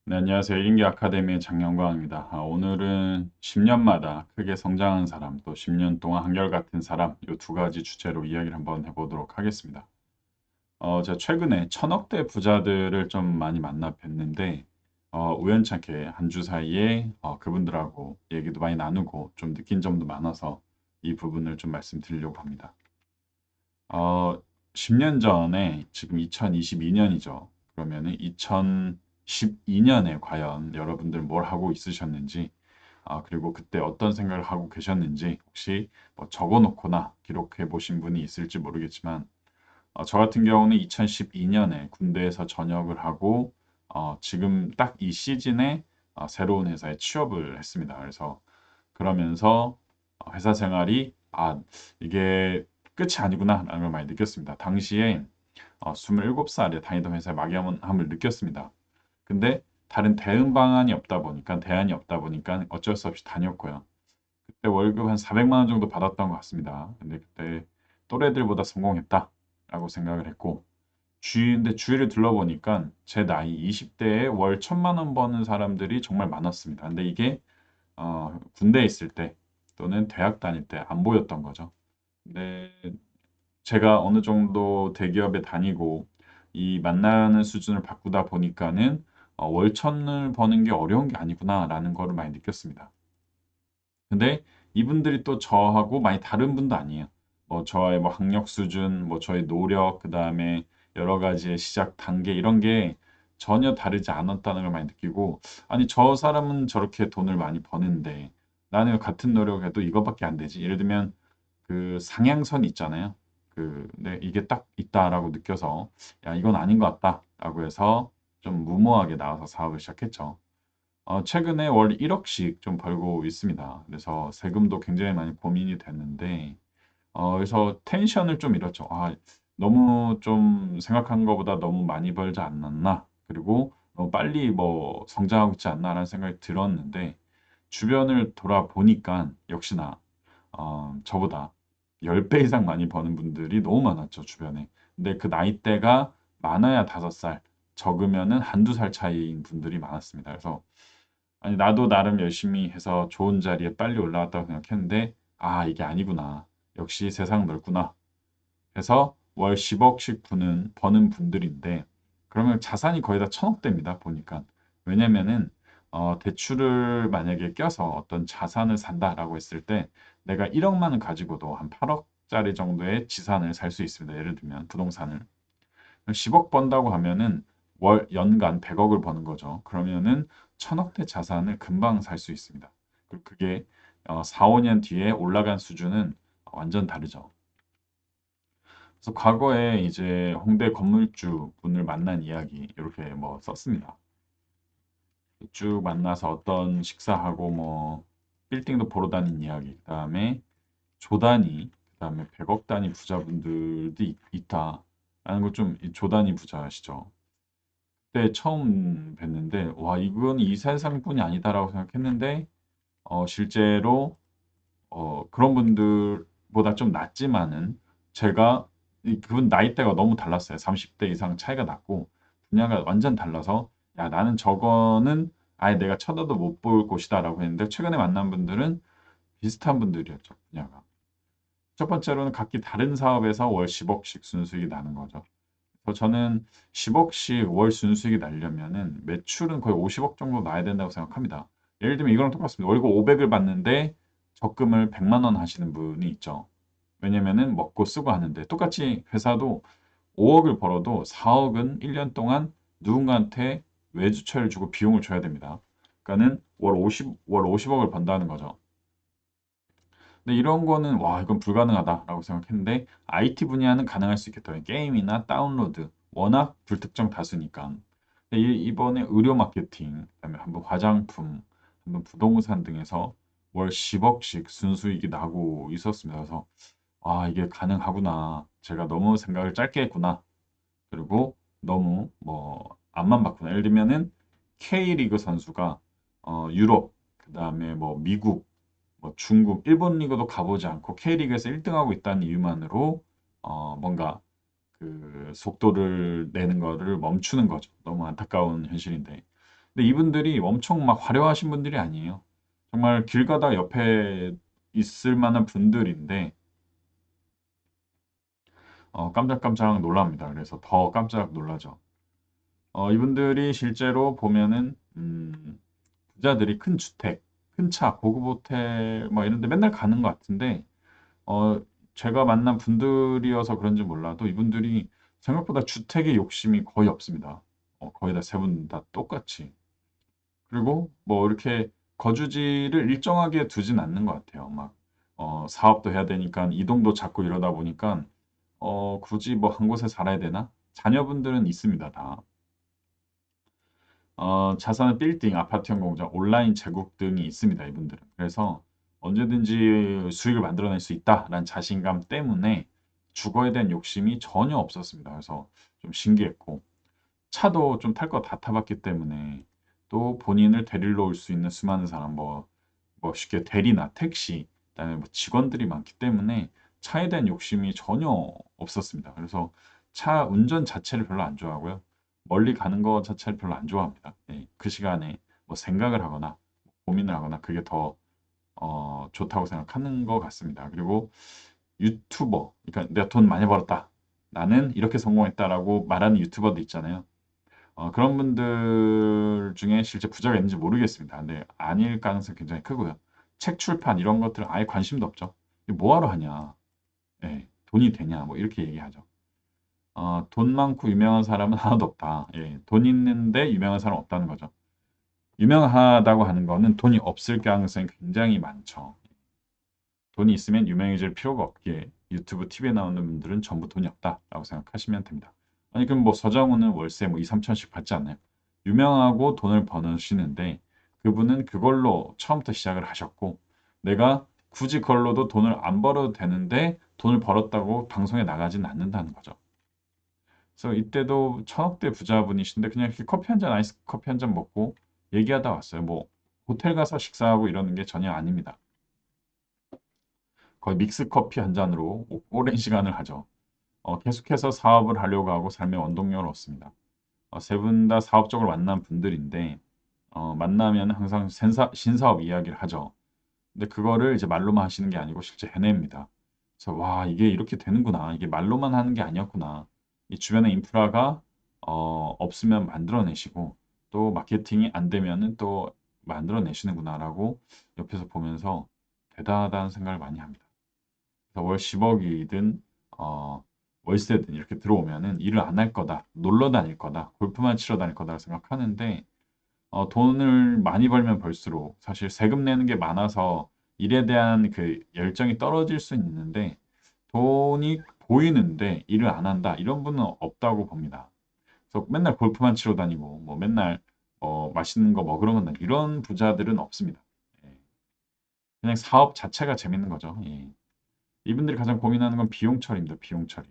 네, 안녕하세요. 1인기 아카데미의 장영광입니다. 오늘은 10년마다 크게 성장한 사람, 또 10년 동안 한결같은 사람, 이 두 가지 주제로 이야기를 한번 해보도록 하겠습니다. 제가 최근에 천억대 부자들을 좀 많이 만나 뵀는데, 우연찮게 한 주 사이에 그분들하고 얘기도 많이 나누고 좀 느낀 점도 많아서 이 부분을 좀 말씀드리려고 합니다. 어, 10년 전에 지금 2022년이죠. 그러면은 2012년에 과연 여러분들 뭘 하고 있으셨는지, 그리고 그때 어떤 생각을 하고 계셨는지 혹시 뭐 적어놓거나 기록해 보신 분이 있을지 모르겠지만, 저 같은 경우는 2012년에 군대에서 전역을 하고, 지금 딱 이 시즌에 새로운 회사에 취업을 했습니다. 그래서 그러면서 회사 생활이 이게 끝이 아니구나라는 걸 많이 느꼈습니다. 당시에 27살에 다니던 회사에 막연함을 느꼈습니다. 근데 다른 대응 방안이 없다 보니까 대안이 없다 보니까 어쩔 수 없이 다녔고요. 그때 월급 한 400만 원 정도 받았던 것 같습니다. 근데 그때 또래들보다 성공했다라고 생각을 했고 근데 주위를 둘러보니까 제 나이 20대에 월 1000만 원 버는 사람들이 정말 많았습니다. 근데 이게 군대에 있을 때 또는 대학 다닐 때 안 보였던 거죠. 근데 제가 어느 정도 대기업에 다니고 이 만나는 수준을 바꾸다 보니까는 월천을 버는 게 어려운 게 아니구나라는 거를 많이 느꼈습니다. 근데 이분들이 또 저하고 많이 다른 분도 아니에요. 뭐 저의 뭐 학력 수준, 뭐 저의 노력, 그다음에 여러 가지의 시작 단계 이런 게 전혀 다르지 않았다는 걸 많이 느끼고 아니 저 사람은 저렇게 돈을 많이 버는데 나는 같은 노력해도 이거밖에 안 되지. 예를 들면 그 상향선 있잖아요. 네, 이게 딱 있다라고 느껴서 야 이건 아닌 것 같다라고 해서 좀 무모하게 나와서 사업을 시작했죠. 최근에 월 1억씩 좀 벌고 있습니다. 그래서 세금도 굉장히 많이 고민이 됐는데, 그래서 텐션을 좀 잃었죠. 너무 좀 생각한 것보다 너무 많이 벌지 않았나? 그리고 너무 빨리 뭐 성장하고 있지 않나라는 생각이 들었는데, 주변을 돌아보니까 역시나 저보다 10배 이상 많이 버는 분들이 너무 많았죠, 주변에. 근데 그 나이대가 많아야 5살, 적으면은 한두 살 차이인 분들이 많았습니다. 그래서 아니 나도 나름 열심히 해서 좋은 자리에 빨리 올라왔다고 생각했는데 이게 아니구나. 역시 세상 넓구나. 해서 월 10억씩 버는 분들인데 그러면 자산이 거의 다 1000억대입니다. 보니까. 왜냐면은 대출을 만약에 껴서 어떤 자산을 산다라고 했을 때 내가 1억만 원 가지고도 한 8억짜리 정도의 지산을 살 수 있습니다. 예를 들면 부동산을. 10억 번다고 하면은 연간 100억을 버는 거죠. 그러면은 1000억대 자산을 금방 살 수 있습니다. 그리고 그게 4, 5년 뒤에 올라간 수준은 완전 다르죠. 그래서 과거에 이제 홍대 건물주 분을 만난 이야기 이렇게 뭐 썼습니다. 쭉 만나서 어떤 식사하고 뭐 빌딩도 보러 다닌 이야기, 그다음에 조단위, 그다음에 100억 단위 부자분들도 있다라는 걸 좀 조단위 부자시죠. 그때 처음 뵀는데 와 이건 이 세상뿐이 아니다라고 생각했는데 실제로 그런 분들보다 좀 낫지만은 제가 그분 나이대가 너무 달랐어요. 30대 이상 차이가 났고 분야가 완전 달라서 야 나는 저거는 아예 내가 쳐다도 못 볼 곳이다라고 했는데 최근에 만난 분들은 비슷한 분들이었죠. 분야가. 첫 번째로는 각기 다른 사업에서 월 10억씩 순수익이 나는 거죠. 저는 10억씩 월 순수익이 나려면은 매출은 거의 50억 정도 나야 된다고 생각합니다. 예를 들면 이거랑 똑같습니다. 월급 500을 받는데 적금을 100만 원 하시는 분이 있죠. 왜냐면은 먹고 쓰고 하는데 똑같이 회사도 5억을 벌어도 4억은 1년 동안 누군가한테 외주처를 주고 비용을 줘야 됩니다. 그러니까는 월 50억을 번다는 거죠. 근데 이런 거는 와 이건 불가능하다라고 생각했는데 IT 분야는 가능할 수 있겠다. 게임이나 다운로드 워낙 불특정 다수니까. 근데 이번에 의료 마케팅, 그다음에 한번 화장품, 한번 부동산 등에서 월 10억씩 순수익이 나고 있었습니다. 그래서 이게 가능하구나. 제가 너무 생각을 짧게 했구나. 그리고 너무 뭐 앞만 봤구나. 예를 들면은 K리그 선수가 유럽, 그다음에 뭐 미국 뭐 중국, 일본 리그도 가보지 않고 K리그에서 1등하고 있다는 이유만으로 뭔가 그 속도를 내는 거를 멈추는 거죠. 너무 안타까운 현실인데. 근데 근데 이분들이 엄청 막 화려하신 분들이 아니에요. 정말 길 가다 옆에 있을 만한 분들인데 깜짝깜짝 놀랍니다. 그래서 더 깜짝 놀라죠. 이분들이 실제로 보면은 부자들이 큰 주택, 큰 차, 고급 호텔 뭐 이런 데 맨날 가는 것 같은데 어 제가 만난 분들이어서 그런지 몰라도 이분들이 생각보다 주택에 욕심이 거의 없습니다. 거의 다 세 분 다 똑같이. 그리고 뭐 이렇게 거주지를 일정하게 두진 않는 것 같아요. 막 사업도 해야 되니까 이동도 자꾸 이러다 보니까 굳이 뭐 한 곳에 살아야 되나? 자녀분들은 있습니다, 다. 자산은 빌딩, 아파트형 공장, 온라인 제국 등이 있습니다, 이분들은. 그래서 언제든지 수익을 만들어낼 수 있다라는 자신감 때문에 주거에 대한 욕심이 전혀 없었습니다. 그래서 좀 신기했고, 차도 좀 탈 거 다 타봤기 때문에 또 본인을 데리러 올 수 있는 수많은 사람, 뭐 쉽게 대리나 택시, 그다음에 뭐 직원들이 많기 때문에 차에 대한 욕심이 전혀 없었습니다. 그래서 차 운전 자체를 별로 안 좋아하고요. 멀리 가는 거 자체를 별로 안 좋아합니다. 예, 그 시간에 뭐 생각을 하거나 고민을 하거나 그게 더 좋다고 생각하는 것 같습니다. 그리고 유튜버, 그러니까 내가 돈 많이 벌었다. 나는 이렇게 성공했다라고 말하는 유튜버도 있잖아요. 그런 분들 중에 실제 부자가 있는지 모르겠습니다. 근데 아닐 가능성이 굉장히 크고요. 책 출판 이런 것들은 아예 관심도 없죠. 이거 뭐하러 하냐? 예, 돈이 되냐? 뭐 이렇게 얘기하죠. 돈 많고 유명한 사람은 하나도 없다. 예, 돈 있는데 유명한 사람 없다는 거죠. 유명하다고 하는 거는 돈이 없을 가능성이 굉장히 많죠. 돈이 있으면 유명해질 필요가 없기에 유튜브 TV에 나오는 분들은 전부 돈이 없다라고 생각하시면 됩니다. 아니 그럼 뭐 서장훈은 월세 뭐 2, 3천씩 받지 않나요? 유명하고 돈을 버시는데 그분은 그걸로 처음부터 시작을 하셨고 내가 굳이 그걸로도 돈을 안 벌어도 되는데 돈을 벌었다고 방송에 나가진 않는다는 거죠. 그래서 이때도 천억대 부자분이신데 그냥 이렇게 커피 한 잔, 아이스 커피 한 잔 먹고 얘기하다 왔어요. 뭐 호텔 가서 식사하고 이러는 게 전혀 아닙니다. 거의 믹스 커피 한 잔으로 오랜 시간을 하죠. 계속해서 사업을 하려고 하고 삶의 원동력을 얻습니다. 세 분 다 사업적으로 만난 분들인데 만나면 항상 신사업 이야기를 하죠. 근데 그거를 이제 말로만 하시는 게 아니고 실제 해냅니다. 그래서 와 이게 이렇게 되는구나. 이게 말로만 하는 게 아니었구나. 이 주변에 인프라가 없으면 만들어내시고 또 마케팅이 안 되면은 또 만들어내시는구나라고 옆에서 보면서 대단하다는 생각을 많이 합니다. 그래서 월 10억이든 월세든 이렇게 들어오면은 일을 안 할 거다, 놀러 다닐 거다, 골프만 치러 다닐 거다 생각하는데 돈을 많이 벌면 벌수록 사실 세금 내는 게 많아서 일에 대한 그 열정이 떨어질 수 있는데 돈이 보이는데 일을 안 한다 이런 분은 없다고 봅니다. 그래서 맨날 골프만 치러 다니고 뭐 맨날 맛있는 거 먹으러 간다 이런 부자들은 없습니다. 예. 그냥 사업 자체가 재밌는 거죠. 예. 이분들이 가장 고민하는 건 비용 처리입니다. 비용 처리.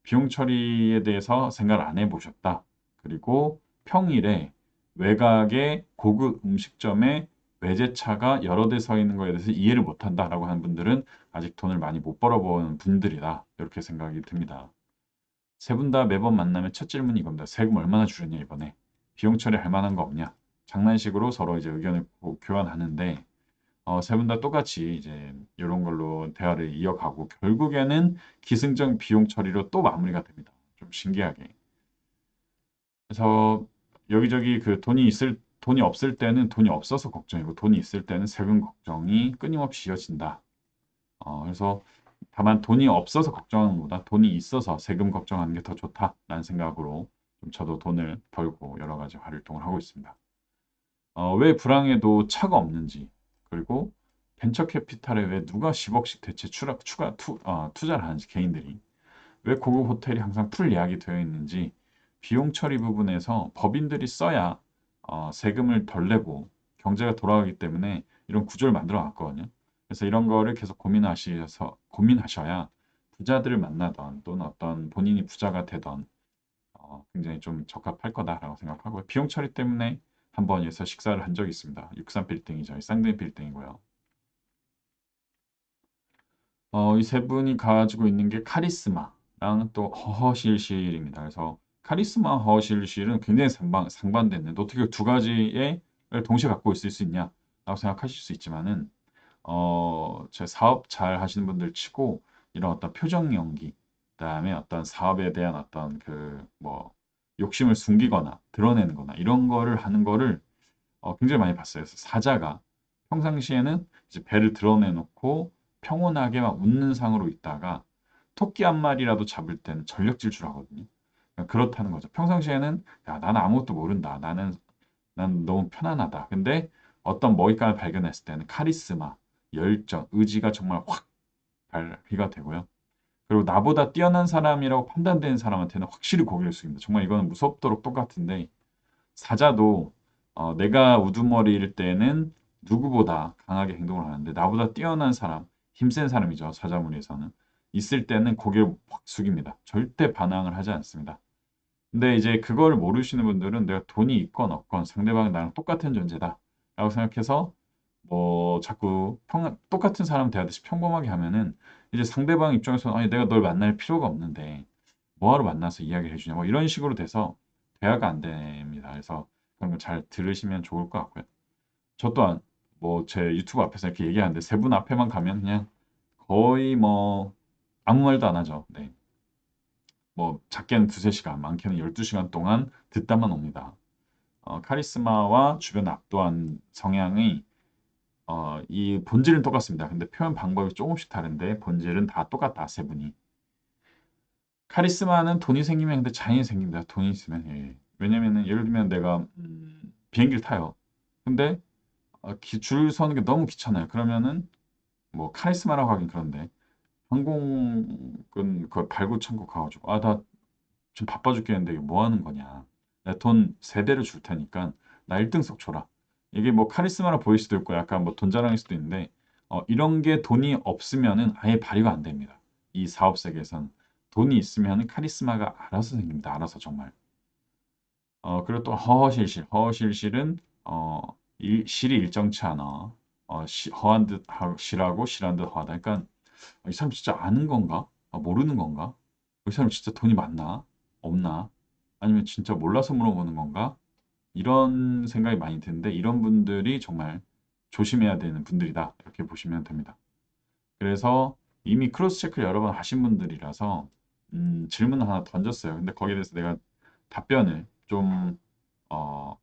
비용 처리에 대해서 생각을 안 해보셨다. 그리고 평일에 외곽의 고급 음식점에 외제차가 여러 대 서 있는 거에 대해서 이해를 못한다라고 하는 분들은 아직 돈을 많이 못 벌어본 분들이다. 이렇게 생각이 듭니다. 세 분 다 매번 만나면 첫 질문이 이겁니다. 세금 얼마나 줄였냐 이번에. 비용 처리할 만한 거 없냐. 장난식으로 서로 이제 의견을 교환하는데 세 분 다 똑같이 이제 이런 걸로 대화를 이어가고 결국에는 기승전 비용 처리로 또 마무리가 됩니다. 좀 신기하게. 그래서 여기저기 그 돈이 없을 때는 돈이 없어서 걱정이고 돈이 있을 때는 세금 걱정이 끊임없이 이어진다. 그래서 다만 돈이 없어서 걱정하는 것보다 돈이 있어서 세금 걱정하는 게 더 좋다라는 생각으로 좀 저도 돈을 벌고 여러 가지 활동을 하고 있습니다. 왜 불황에도 차가 없는지, 그리고 벤처 캐피탈에 왜 누가 10억씩 대체 투자를 하는지, 개인들이. 왜 고급 호텔이 항상 풀 예약이 되어 있는지, 비용 처리 부분에서 법인들이 써야 세금을 덜 내고 경제가 돌아가기 때문에 이런 구조를 만들어 놨거든요. 그래서 이런 거를 계속 고민하셔야 부자들을 만나던 또는 어떤 본인이 부자가 되던 굉장히 좀 적합할 거다라고 생각하고요. 비용 처리 때문에 한 번 여기서 식사를 한 적이 있습니다. 63 빌딩이죠. 쌍둥이 빌딩이고요. 이 세 분이 가지고 있는 게 카리스마랑 또 허허실실입니다. 그래서 카리스마 허실실은 굉장히 상반되는 어떻게 두 가지의 동시에 갖고 있을 수 있냐라고 생각하실 수 있지만은 제 사업 잘 하시는 분들 치고 이런 어떤 표정 연기, 그다음에 어떤 사업에 대한 어떤 그 뭐 욕심을 숨기거나 드러내는 거나 이런 거를 하는 거를 굉장히 많이 봤어요. 그래서 사자가 평상시에는 이제 배를 드러내놓고 평온하게 막 웃는 상으로 있다가 토끼 한 마리라도 잡을 때는 전력 질주하거든요. 그러니까 그렇다는 거죠. 평상시에는 야, 나는 아무것도 모른다. 난 너무 편안하다. 근데 어떤 먹잇감을 발견했을 때는 카리스마, 열정, 의지가 정말 확 발휘가 되고요. 그리고 나보다 뛰어난 사람이라고 판단되는 사람한테는 확실히 고개를 숙입니다. 정말 이거는 무섭도록 똑같은데 사자도 내가 우두머리일 때는 누구보다 강하게 행동을 하는데 나보다 뛰어난 사람, 힘센 사람이죠. 사자무리에서는 있을 때는 고개를 확 숙입니다. 절대 반항을 하지 않습니다. 근데 이제 그걸 모르시는 분들은 내가 돈이 있건 없건 상대방은 나랑 똑같은 존재다라고 생각해서 뭐 자꾸 똑같은 사람 대하듯이 평범하게 하면은 이제 상대방 입장에서는 아니 내가 널 만날 필요가 없는데 뭐하러 만나서 이야기를 해주냐 뭐 이런 식으로 돼서 대화가 안 됩니다. 그래서 그런 거 잘 들으시면 좋을 것 같고요. 저 또한 뭐 제 유튜브 앞에서 이렇게 얘기하는데 세 분 앞에만 가면 그냥 거의 뭐 아무 말도 안 하죠. 네. 뭐 작게는 두세 시간, 많게는 12시간 동안 듣다만 옵니다. 카리스마와 주변 압도한 성향이 이 본질은 똑같습니다. 근데 표현 방법이 조금씩 다른데 본질은 다 똑같다. 세 분이. 카리스마는 돈이 생기면 근데 자연히 생깁니다. 돈이 있으면. 예. 왜냐면은 예를 들면 내가 비행기를 타요. 근데 줄 서는 게 너무 귀찮아요. 그러면은 뭐 카리스마라고 하긴 그런데 항공은 그 발굴창고 가가지고 나 지금 바빠 죽겠는데 이게 뭐 하는 거냐. 내가 돈 세배를 줄 테니까 나 1등석 줘라. 이게 뭐 카리스마라 보일 수도 있고 약간 뭐 돈 자랑일 수도 있는데 이런 게 돈이 없으면은 아예 발휘가 안 됩니다. 이 사업 세계에서는 돈이 있으면은 카리스마가 알아서 생깁니다. 알아서 정말. 그리고 또 허허실실은 실이 일정치 않아. 허한 듯 실하고 실한 듯 허하다. 그러니까 이 사람 진짜 아는 건가? 모르는 건가? 이 사람 진짜 돈이 많나? 없나? 아니면 진짜 몰라서 물어보는 건가? 이런 생각이 많이 드는데 이런 분들이 정말 조심해야 되는 분들이다. 이렇게 보시면 됩니다. 그래서 이미 크로스 체크를 여러 번 하신 분들이라서 질문을 하나 던졌어요. 근데 거기에 대해서 내가 답변을 좀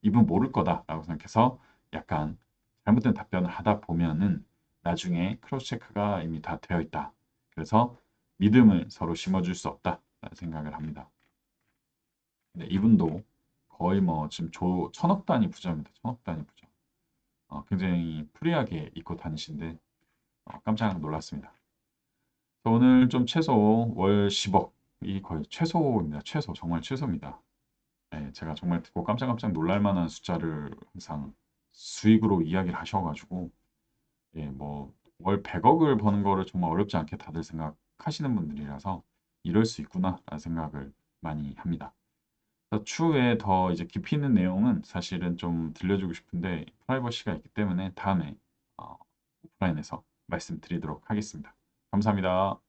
이분 모를 거다라고 생각해서 약간 잘못된 답변을 하다 보면은 나중에 크로스 체크가 이미 다 되어 있다. 그래서 믿음을 서로 심어줄 수 없다라는 생각을 합니다. 근데 이분도 거의 뭐 지금 천억 단위 부자입니다. 천억 단위 부자. 굉장히 프리하게 입고 다니시는데 깜짝 놀랐습니다. 오늘 좀 최소 월 10억이 거의 최소입니다. 최소 정말 최소입니다. 네, 제가 정말 듣고 깜짝깜짝 놀랄 만한 숫자를 항상 수익으로 이야기를 하셔가지고 예, 뭐 월 100억을 버는 거를 정말 어렵지 않게 다들 생각하시는 분들이라서 이럴 수 있구나라는 생각을 많이 합니다. 그래서 추후에 더 이제 깊이 있는 내용은 사실은 좀 들려주고 싶은데 프라이버시가 있기 때문에 다음에 오프라인에서 말씀드리도록 하겠습니다. 감사합니다.